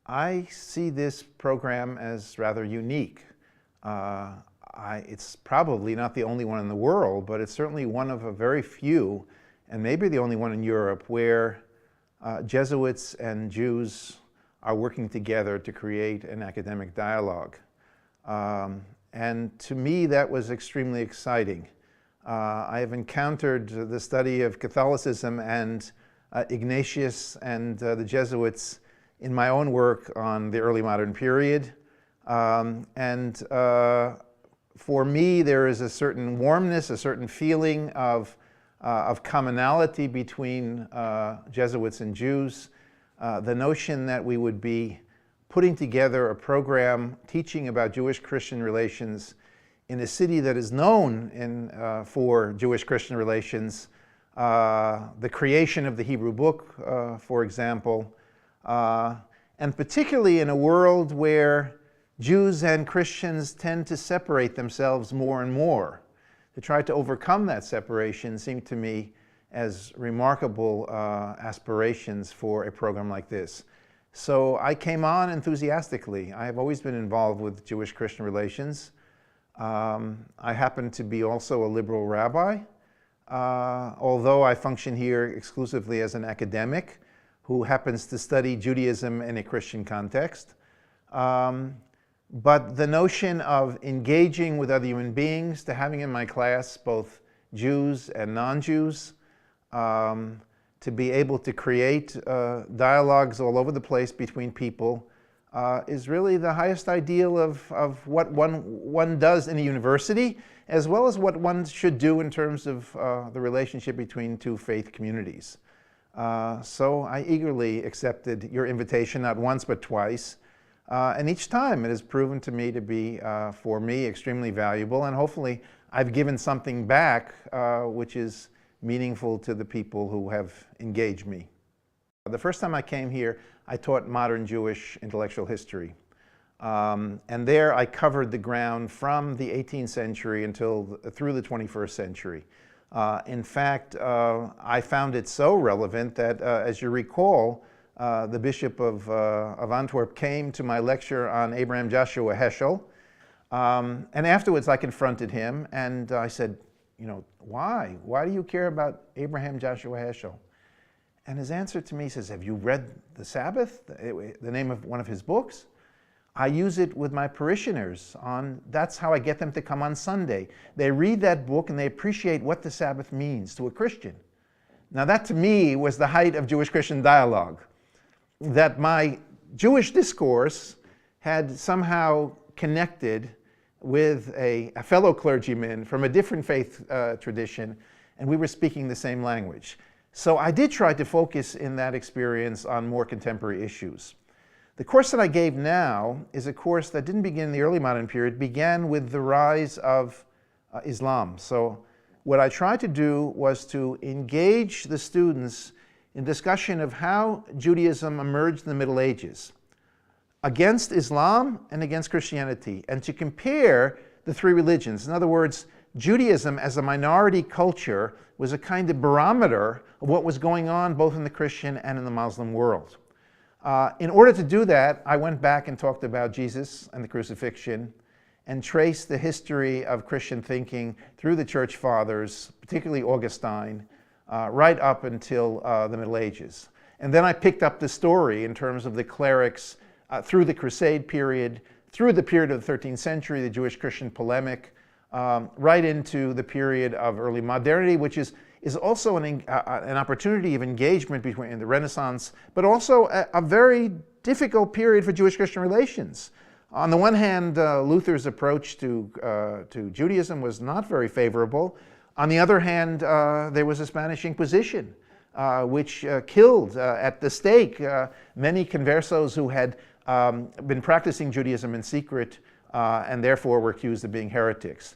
I see this program as rather unique. It's probably not the only one in the world, but it's certainly one of a very few, and maybe the only one in Europe, where Jesuits and Jews are working together to create an academic dialogue. And to me, that was extremely exciting. I have encountered the study of Catholicism and Ignatius and the Jesuits in my own work on the early modern period. For me, there is a certain warmness, a certain feeling of commonality between Jesuits and Jews. The notion that we would be putting together a program teaching about Jewish-Christian relations in a city that is known for Jewish-Christian relations, the creation of the Hebrew book, for example, and particularly in a world where Jews and Christians tend to separate themselves more and more. To try to overcome that separation seemed to me as remarkable aspirations for a program like this. So I came on enthusiastically. I have always been involved with Jewish-Christian relations. I happen to be also a liberal rabbi, although I function here exclusively as an academic who happens to study Judaism in a Christian context. But the notion of engaging with other human beings, to having in my class both Jews and non-Jews, to be able to create dialogues all over the place between people is really the highest ideal of what one does in a university, as well as what one should do in terms of the relationship between two faith communities. So I eagerly accepted your invitation, not once but twice. And each time it has proven to me to be, for me, extremely valuable, and hopefully I've given something back which is meaningful to the people who have engaged me. The first time I came here, I taught modern Jewish intellectual history. And there I covered the ground from the 18th century through the 21st century. In fact, I found it so relevant that, as you recall, the Bishop of Antwerp came to my lecture on Abraham Joshua Heschel. And afterwards I confronted him and I said, why? Why do you care about Abraham Joshua Heschel? And his answer to me says, have you read The Sabbath, the name of one of his books? I use it with my parishioners. That's how I get them to come on Sunday. They read that book and they appreciate what the Sabbath means to a Christian. Now that to me was the height of Jewish-Christian dialogue. That my Jewish discourse had somehow connected with a fellow clergyman from a different faith tradition, and we were speaking the same language. So I did try to focus in that experience on more contemporary issues. The course that I gave now is a course that didn't begin in the early modern period, began with the rise of Islam. So what I tried to do was to engage the students in discussion of how Judaism emerged in the Middle Ages against Islam and against Christianity, and to compare the three religions. In other words, Judaism as a minority culture was a kind of barometer of what was going on both in the Christian and in the Muslim world. In order to do that, I went back and talked about Jesus and the crucifixion and traced the history of Christian thinking through the Church Fathers, particularly Augustine, right up until the Middle Ages. And then I picked up the story in terms of the clerics through the Crusade period, through the period of the 13th century, the Jewish-Christian polemic, right into the period of early modernity, which is also an opportunity of engagement between the Renaissance, but also a very difficult period for Jewish-Christian relations. On the one hand, Luther's approach to Judaism was not very favorable. On the other hand, there was a Spanish Inquisition, which killed at the stake many conversos who had been practicing Judaism in secret and therefore were accused of being heretics.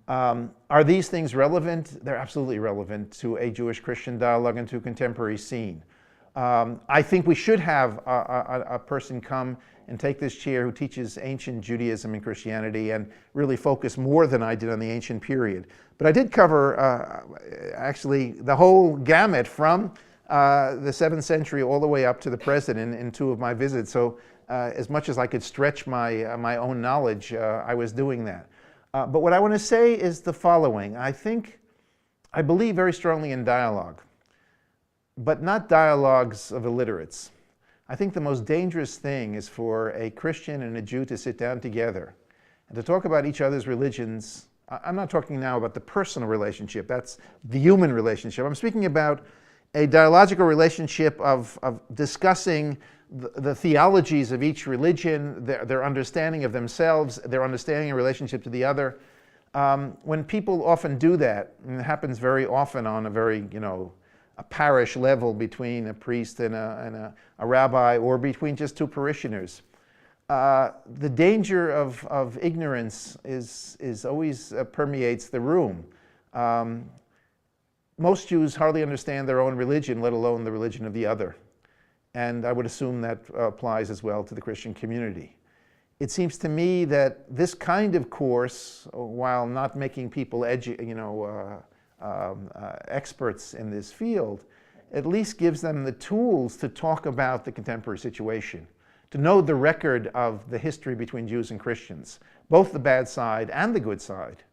Are these things relevant? They're absolutely relevant to a Jewish-Christian dialogue and to a contemporary scene. I think we should have a person come and take this chair who teaches ancient Judaism and Christianity and really focus more than I did on the ancient period. But I did cover actually the whole gamut from the 7th century all the way up to the present in two of my visits. So as much as I could stretch my own knowledge, I was doing that. But what I want to say is the following. I believe very strongly in dialogue, but not dialogues of illiterates. I think the most dangerous thing is for a Christian and a Jew to sit down together and to talk about each other's religions. I'm not talking now about the personal relationship, that's the human relationship. I'm speaking about a dialogical relationship of discussing the theologies of each religion, their understanding of themselves, their understanding in relationship to the other. When people often do that, and it happens very often on a very, a parish level between a priest and a rabbi, or between just two parishioners, the danger of ignorance is always permeates the room. Most Jews hardly understand their own religion, let alone the religion of the other. And I would assume that applies as well to the Christian community. It seems to me that this kind of course, while not making people experts in this field, at least gives them the tools to talk about the contemporary situation, to know the record of the history between Jews and Christians, both the bad side and the good side.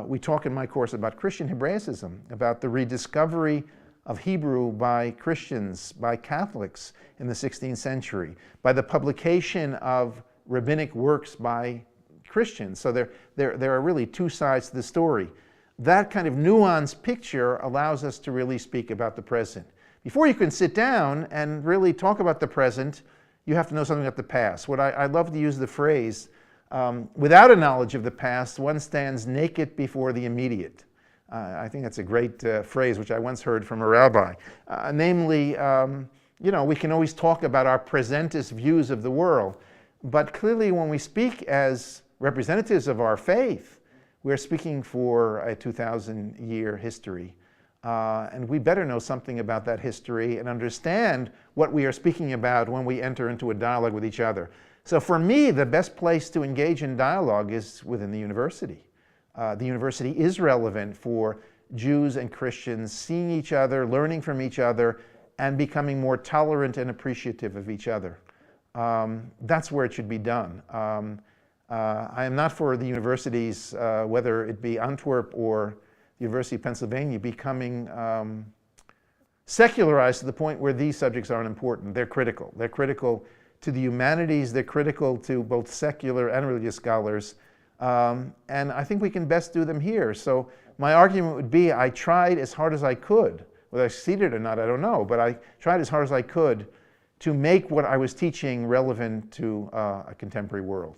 We talk in my course about Christian Hebraicism, about the rediscovery of Hebrew by Christians, by Catholics in the 16th century, by the publication of rabbinic works by Christians. So there are really two sides to the story. That kind of nuanced picture allows us to really speak about the present. Before you can sit down and really talk about the present, you have to know something about the past. I love to use the phrase, without a knowledge of the past, one stands naked before the immediate. I think that's a great phrase, which I once heard from a rabbi. Namely, we can always talk about our presentist views of the world, but clearly when we speak as representatives of our faith, we're speaking for a 2,000-year history. And we better know something about that history and understand what we are speaking about when we enter into a dialogue with each other. So for me, the best place to engage in dialogue is within the university. The university is relevant for Jews and Christians seeing each other, learning from each other, and becoming more tolerant and appreciative of each other. That's where it should be done. I am not for the universities, whether it be Antwerp or the University of Pennsylvania, becoming secularized to the point where these subjects aren't important. They're critical. They're critical to the humanities. They're critical to both secular and religious scholars. And I think we can best do them here. So my argument would be I tried as hard as I could. Whether I succeeded or not, I don't know. But I tried as hard as I could to make what I was teaching relevant to a contemporary world.